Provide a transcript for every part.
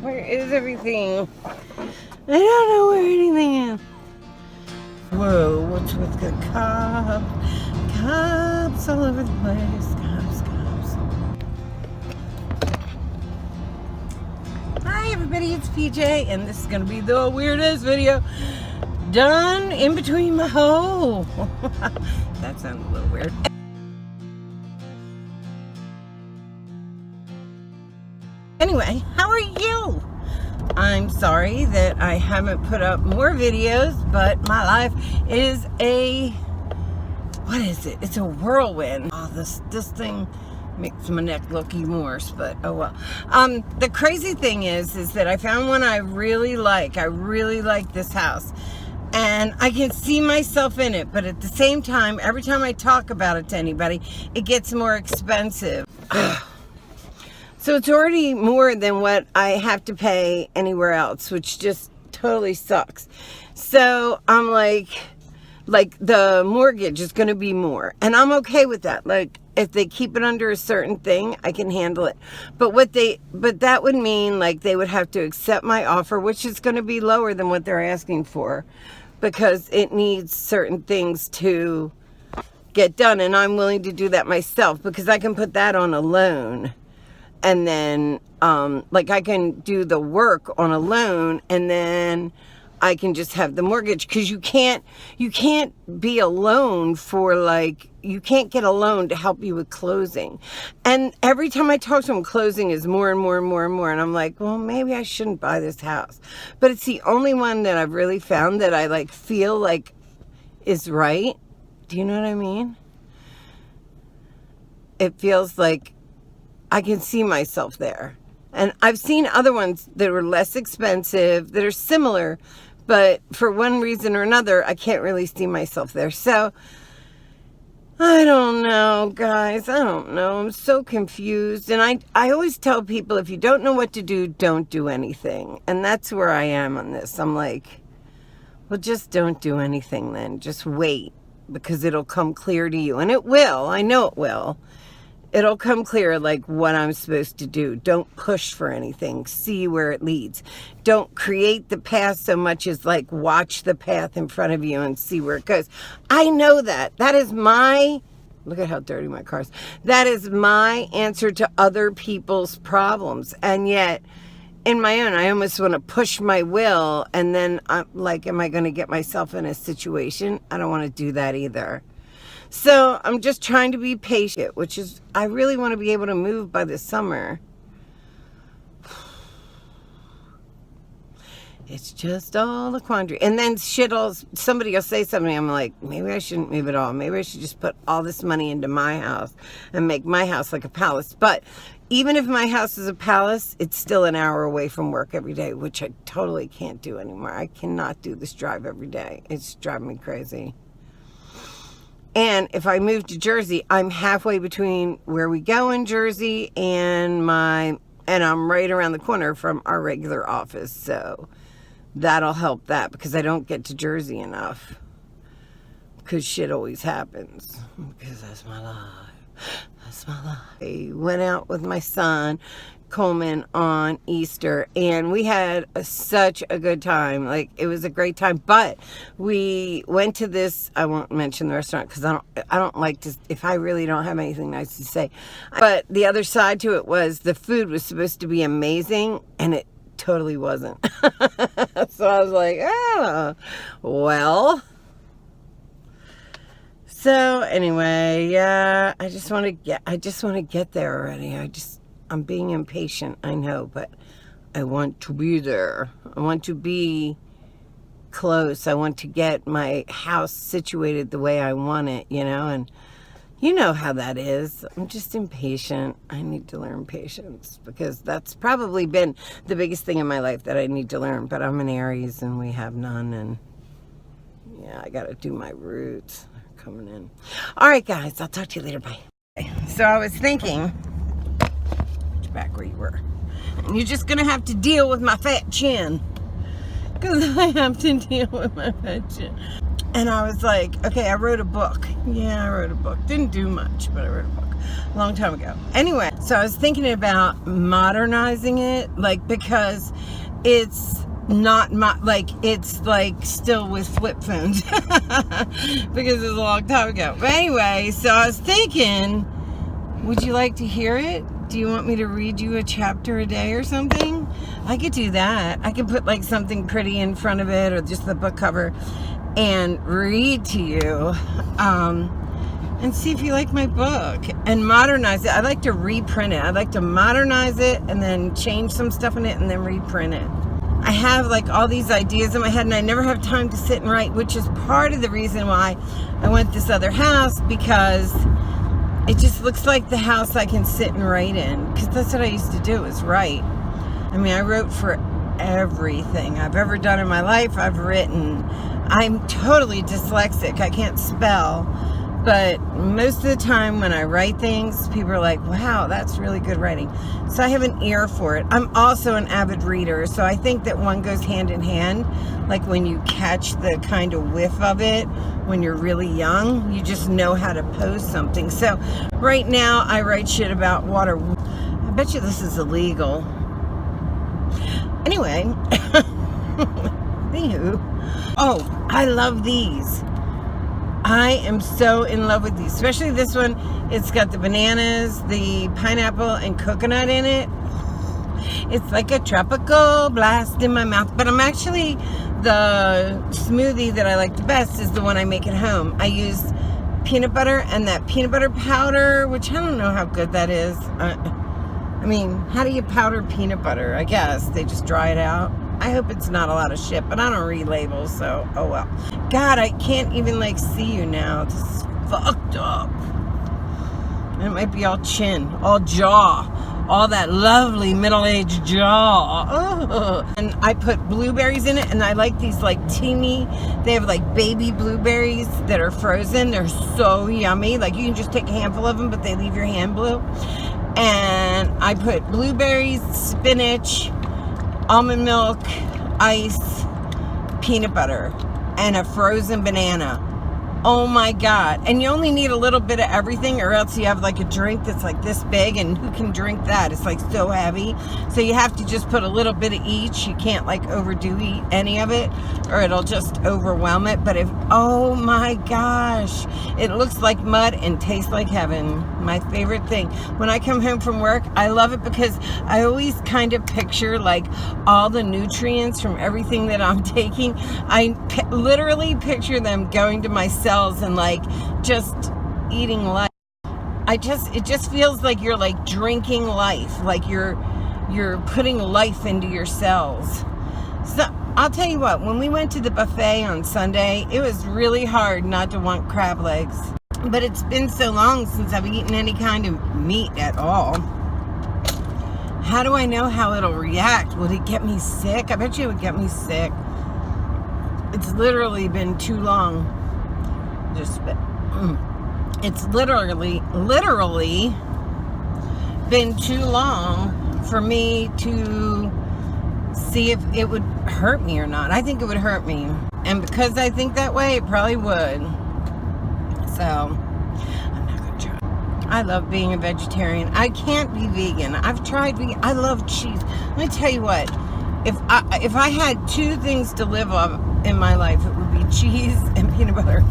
Where is everything? I don't know where anything is. Whoa, what's with the cops? Cops all over the place. Cops. Hi everybody, it's PJ, and this is gonna be the weirdest video done in between my hole. That sounded a little weird. Anyway, how are you? I'm sorry that I haven't put up more videos, but my life is what is it? It's a whirlwind. Oh, this thing makes my neck look even worse, but oh well. The crazy thing is that I found one I really like. I really like this house. And I can see myself in it, but at the same time, every time I talk about it to anybody, it gets more expensive. So it's already more than what I have to pay anywhere else, which just totally sucks. So I'm like the mortgage is going to be more, and I'm okay with that. Like, if they keep it under a certain thing, I can handle it. But that would mean like they would have to accept my offer, which is going to be lower than what they're asking for, because it needs certain things to get done, and I'm willing to do that myself because I can put that on a loan. And then, like, I can do the work on a loan, and then I can just have the mortgage, because you can't be a loan for, like, you can't get a loan to help you with closing. And every time I talk to them, closing is more and more and more and more. And I'm like, well, maybe I shouldn't buy this house. But it's the only one that I've really found that I, like, feel like is right. Do you know what I mean? It feels like I can see myself there. And I've seen other ones that were less expensive, that are similar, but for one reason or another, I can't really see myself there. So, I don't know, guys. I don't know. I'm so confused. And I always tell people, if you don't know what to do, don't do anything. And that's where I am on this. I'm like, well, just don't do anything then. Just wait, because it'll come clear to you. And it will. I know it will. It'll come clear, like, what I'm supposed to do. Don't push for anything. See where it leads. Don't create the path so much as, like, watch the path in front of you and see where it goes. I know that. That is my... Look at how dirty my car is. That is my answer to other people's problems. And yet, in my own, I almost want to push my will. And then I'm like, am I going to get myself in a situation? I don't want to do that either. So I'm just trying to be patient, which is, I really want to be able to move by the summer. It's just all a quandary. And then somebody will say something, I'm like, maybe I shouldn't move at all. Maybe I should just put all this money into my house and make my house like a palace. But even if my house is a palace, it's still an hour away from work every day, which I totally can't do anymore. I cannot do this drive every day. It's driving me crazy. And if I move to Jersey, I'm halfway between where we go in Jersey and I'm right around the corner from our regular office. So that'll help that, because I don't get to Jersey enough, because shit always happens, because that's my life. That's my life. I went out with my son Coleman on Easter, and we had such a good time. Like, it was a great time. But we went to this, I won't mention the restaurant because I don't like to, if I really don't have anything nice to say. But the other side to it was the food was supposed to be amazing, and it totally wasn't. So I was like, oh, well. So anyway, yeah, I just want to get there already. I'm being impatient, I know, but I want to be there. I want to be close. I want to get my house situated the way I want it, you know, and you know how that is. I'm just impatient. I need to learn patience, because that's probably been the biggest thing in my life that I need to learn. But I'm an Aries and we have none, and yeah, I got to do my roots. They're coming in. All right, guys, I'll talk to you later. Bye. So I was thinking, back where you were, and you're just gonna have to deal with my fat chin, because I have to deal with my fat chin. And I was like, okay, I wrote a book. Yeah, I wrote a book. Didn't do much, but I wrote a book. a long time ago. Anyway, so I was thinking about modernizing it, like, because it's not it's like still with flip phones because it was a long time ago. But anyway, so I was thinking, would you like to hear it? Do you want me to read you a chapter a day or something? I could do that. I could put like something pretty in front of it, or just the book cover, and read to you, and see if you like my book, and modernize it. I like to reprint it. I like to modernize it and then change some stuff in it and then reprint it. I have like all these ideas in my head, and I never have time to sit and write, which is part of the reason why I went this other house, because it just looks like the house I can sit and write in, because that's what I used to do, is write. I mean, I wrote for everything I've ever done in my life. I've written. I'm totally dyslexic. I can't spell. But most of the time when I write things, people are like, wow, that's really good writing. So I have an ear for it. I'm also an avid reader, so I think that one goes hand in hand. Like when you catch the kind of whiff of it when you're really young, you just know how to pose something. So right now I write shit about water. I bet you this is illegal. Anyway, anywho. Oh, I love these. I am so in love with these, especially this one. It's got the bananas, the pineapple, and coconut in it. It's like a tropical blast in my mouth. But I'm actually, the smoothie that I like the best is the one I make at home. I use peanut butter and that peanut butter powder, which I don't know how good that is. I mean, how do you powder peanut butter? I guess they just dry it out. I hope it's not a lot of shit, but I don't read labels, so oh well. God, I can't even like see you now. This is fucked up. And it might be all chin, all jaw, all that lovely middle-aged jaw. Oh. And I put blueberries in it, and I like these like teeny, they have like baby blueberries that are frozen. They're so yummy. Like you can just take a handful of them, but they leave your hand blue. And I put blueberries, spinach, almond milk, ice, peanut butter, and a frozen banana. Oh my God. And you only need a little bit of everything, or else you have like a drink that's like this big, and who can drink that? It's like so heavy. So you have to just put a little bit of each. You can't like overdo any of it, or it'll just overwhelm it. But oh my gosh, it looks like mud and tastes like heaven. My favorite thing. When I come home from work, I love it because I always kind of picture like all the nutrients from everything that I'm taking. I literally picture them going to my cells and like just eating life. It just feels like you're like drinking life, like you're putting life into your cells. So I'll tell you what, when we went to the buffet on Sunday, it was really hard not to want crab legs. But it's been so long since I've eaten any kind of meat at all. How do I know how it'll react? Will it get me sick? I bet you it would get me sick. It's literally been too long. It's literally been too long for me to see if it would hurt me or not. I think it would hurt me. And because I think that way, it probably would. So, I'm not going to try. I love being a vegetarian. I can't be vegan. I've tried vegan. I love cheese. Let me tell you what. If I had two things to live on in my life, it would be cheese and peanut butter.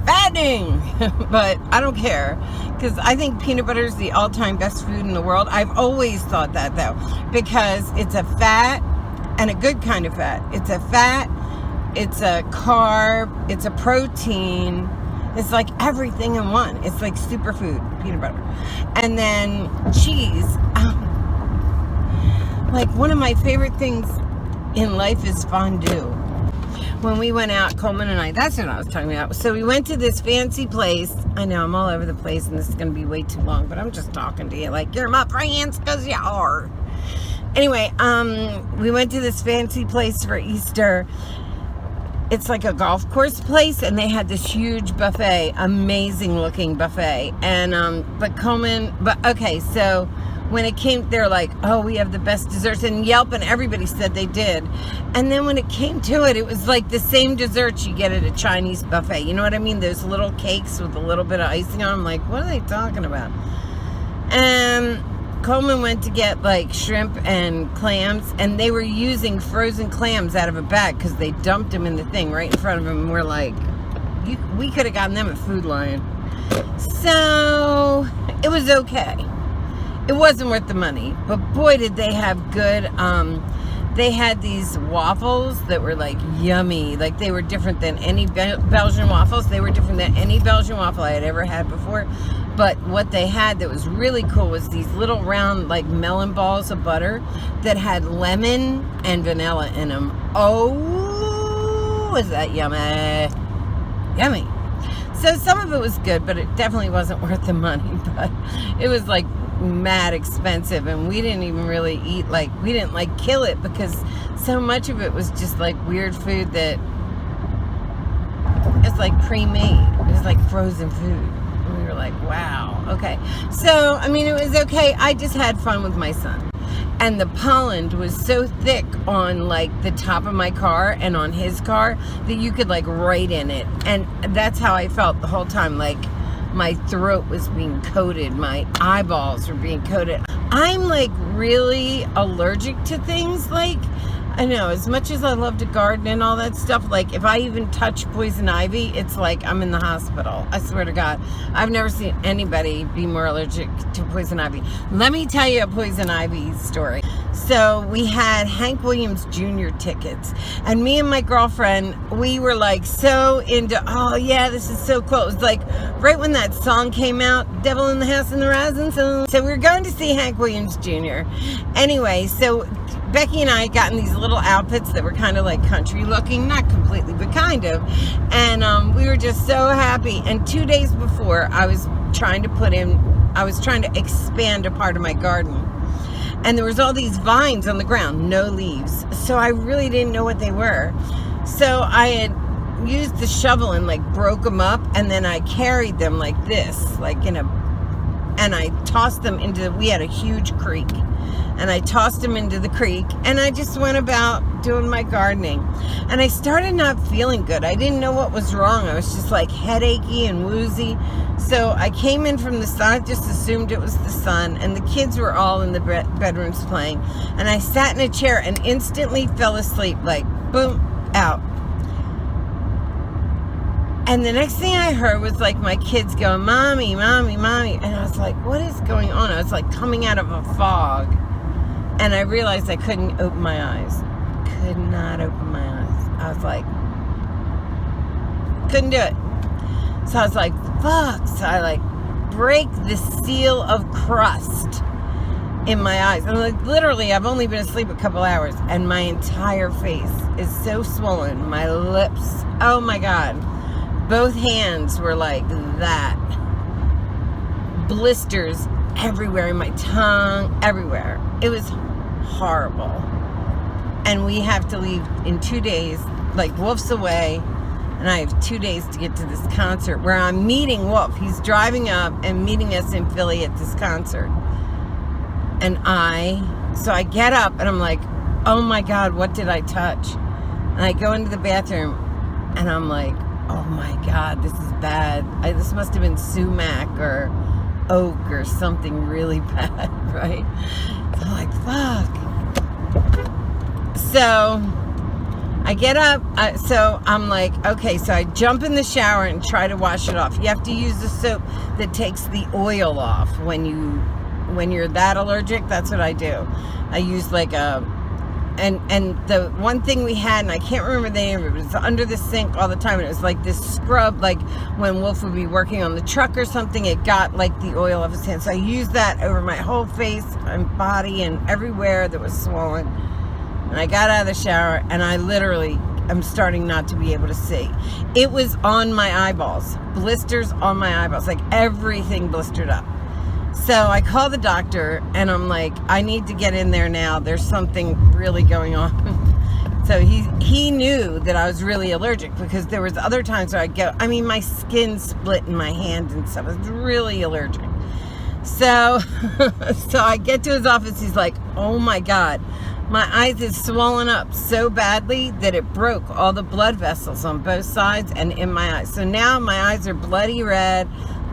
Fattening! But I don't care, because I think peanut butter is the all-time best food in the world. I've always thought that, though, because it's a fat, and a good kind of fat. It's a fat, it's a carb, it's a protein. It's like everything in one. It's like superfood, peanut butter. And then cheese. Like one of my favorite things in life is fondue. When we went out, Coleman and I, that's what I was talking about. So we went to this fancy place. I know I'm all over the place and this is going to be way too long, but I'm just talking to you like you're my friends, because you are. Anyway, we went to this fancy place for Easter. It's like a golf course place, and they had this huge buffet, amazing looking buffet. And, okay, so when it came, they're like, oh, we have the best desserts, and Yelp and everybody said they did. And then when it came to it, it was like the same desserts you get at a Chinese buffet. You know what I mean? Those little cakes with a little bit of icing on them. Like, what are they talking about? And Coleman went to get like shrimp and clams, and they were using frozen clams out of a bag because they dumped them in the thing right in front of him. And we're like, we could have gotten them at Food Lion. So it was okay. It wasn't worth the money, but boy did they have good, they had these waffles that were like yummy. Like they were different than any Belgian waffles. They were different than any Belgian waffle I had ever had before. But what they had that was really cool was these little round like melon balls of butter that had lemon and vanilla in them. Oh, was that yummy? Yummy. So some of it was good, but it definitely wasn't worth the money. But it was like mad expensive, and we didn't even really eat, like we didn't like kill it because so much of it was just like weird food that it's like pre-made. It was like frozen food. And we were like, wow, okay. So I mean, it was okay. I just had fun with my son. And the pollen was so thick on like the top of my car and on his car that you could like write in it. And that's how I felt the whole time. Like my throat was being coated. My eyeballs were being coated. I'm like really allergic to things. Like, I know, as much as I love to garden and all that stuff, like if I even touch poison ivy, it's like I'm in the hospital. I swear to God. I've never seen anybody be more allergic to poison ivy. Let me tell you a poison ivy story. So we had Hank Williams Jr. tickets, and me and my girlfriend, we were like so into, oh yeah, this is so cool. It was like right when that song came out, Devil in the House and the Rising Sun. So we were going to see Hank Williams Jr. Anyway, so Becky and I had gotten these little outfits that were kind of like country looking, not completely, but kind of. And we were just so happy. And 2 days before, I was trying to expand a part of my garden. And there was all these vines on the ground, no leaves. So I really didn't know what they were. So I had used the shovel and like broke them up. And then I carried them like this, like and I tossed them into, we had a huge creek. And I tossed them into the creek, and I just went about doing my gardening. And I started not feeling good. I didn't know what was wrong. I was just like headachy and woozy. So I came in from the sun, just assumed it was the sun, and the kids were all in the bedrooms playing. And I sat in a chair and instantly fell asleep, like boom, out. And the next thing I heard was like my kids going, "Mommy, Mommy, Mommy." And I was like, what is going on? I was like coming out of a fog. And I realized I couldn't open my eyes. Could not open my eyes. I was like, couldn't do it. So I was like, fuck. So I like break the seal of crust in my eyes. And like literally, I've only been asleep a couple hours, and my entire face is so swollen. My lips, oh my God. Both hands were like that. Blisters everywhere, in my tongue, everywhere. It was horrible. And we have to leave in 2 days. Like, Wolf's away, and I have 2 days to get to this concert where I'm meeting Wolf. He's driving up and meeting us in Philly at this concert. And so I get up and I'm like, oh my God, what did I touch? And I go into the bathroom and I'm like, oh my God, this is bad. This must have been sumac or oak or something really bad, right? So I'm like, fuck. So I get up, so I'm like, okay, so I jump in the shower and try to wash it off. You have to use the soap that takes the oil off when you're that allergic. That's what I do. I use like and the one thing we had, and I can't remember the name of it, but it's under the sink all the time, and it was like this scrub, like when Wolf would be working on the truck or something, it got like the oil off his hands. So I used that over my whole face and body and everywhere that was swollen. And I got out of the shower, and I literally am starting not to be able to see. It was on my eyeballs, blisters on my eyeballs, like everything blistered up. So I call the doctor, and I'm like, I need to get in there now. There's something really going on. So he knew that I was really allergic, because there was other times where I'd go, I mean, my skin split in my hand and stuff. I was really allergic. So I get to his office. He's like, oh my God, my eyes is swollen up so badly that it broke all the blood vessels on both sides and in my eyes. So now my eyes are bloody red.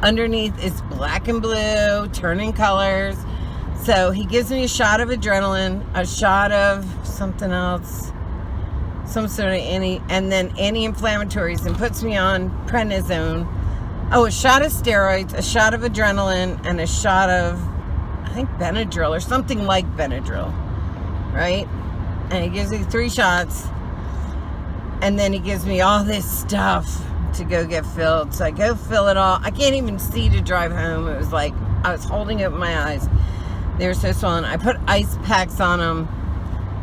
underneath is black and blue, turning colors. So he gives me a shot of adrenaline, a shot of something else, some sort of and then anti-inflammatories, and puts me on prednisone. Oh, a shot of steroids, a shot of adrenaline, and a shot of, I think, Benadryl or something like Benadryl, right? And he gives me 3 shots, and then he gives me all this stuff to go get filled. So I go fill it all. I can't even see to drive home. It was like I was holding it with my eyes. They were so swollen. I put ice packs on them.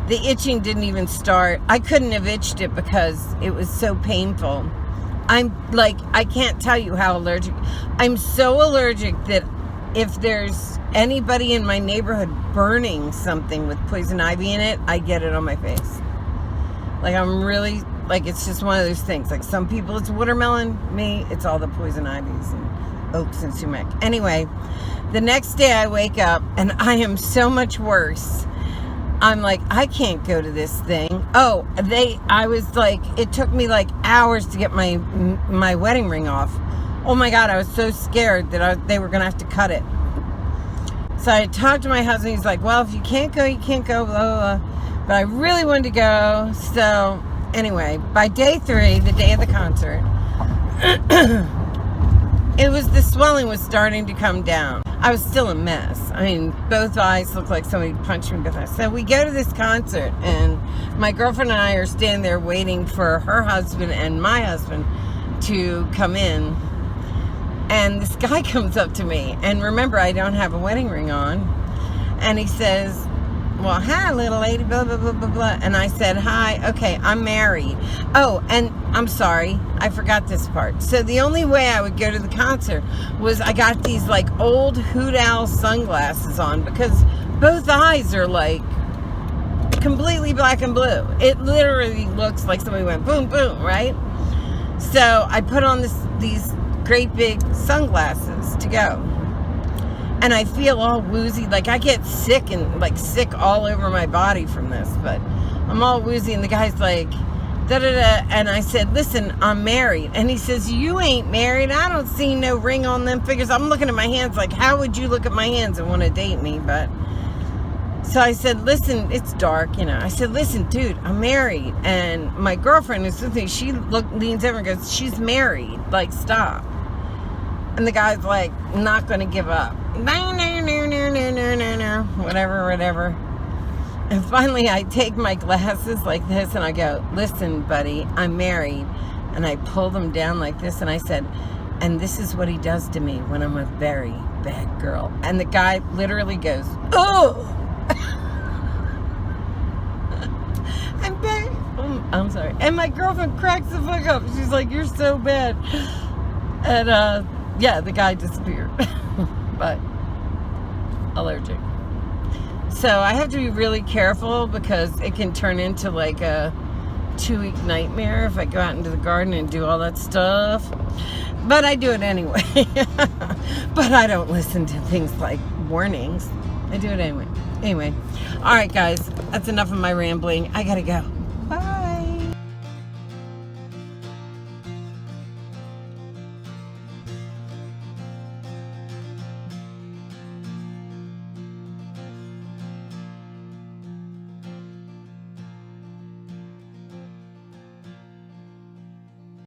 The itching didn't even start. I couldn't have itched it because it was so painful. I'm like, I can't tell you how allergic. I'm so allergic that if there's anybody in my neighborhood burning something with poison ivy in it, I get it on my face. Like, I'm really, like, it's just one of those things. Like, some people it's watermelon. Me, it's all the poison ivies and oaks and sumac. Anyway, the next day I wake up and I am so much worse. I'm like, I can't go to this thing. Oh, I was like, it took me like hours to get my wedding ring off. Oh my God, I was so scared that they were going to have to cut it. So I talked to my husband. He's like, well, if you can't go, you can't go, blah, blah, blah. But I really wanted to go. So anyway, by day 3, the day of the concert, the swelling was starting to come down. I was still a mess. I mean, both eyes looked like somebody punched me. So we go to this concert, and my girlfriend and I are standing there waiting for her husband and my husband to come in. And this guy comes up to me, and remember, I don't have a wedding ring on. And he says, well, hi, little lady, blah, blah, blah, blah, blah. And I said, hi, okay, I'm married. Oh, and I'm sorry, I forgot this part. So the only way I would go to the concert was I got these like old Hoot Owl sunglasses on, because both eyes are like completely black and blue. It literally looks like somebody went boom, boom, right? So I put on these great big sunglasses to go. And I feel all woozy, like I get sick and like sick all over my body from this, but I'm all woozy, and the guy's like, da-da-da, and I said, listen, I'm married. And he says, you ain't married. I don't see no ring on them fingers. I'm looking at my hands like, how would you look at my hands and want to date me? But so I said, listen, it's dark, you know. I said, listen, dude, I'm married. And my girlfriend is with me. She leans over and goes, she's married. Like, stop. And the guy's like, not going to give up. No, whatever. And finally, I take my glasses like this, and I go, listen, buddy, I'm married. And I pull them down like this, and I said, and this is what he does to me when I'm a very bad girl. And the guy literally goes, oh! I'm sorry. And my girlfriend cracks the fuck up. She's like, you're so bad. And, yeah, the guy disappeared. But allergic. So I have to be really careful, because it can turn into like a 2-week nightmare if I go out into the garden and do all that stuff. But I do it anyway. But I don't listen to things like warnings. I do it anyway. Anyway. All right, guys. That's enough of my rambling. I gotta go.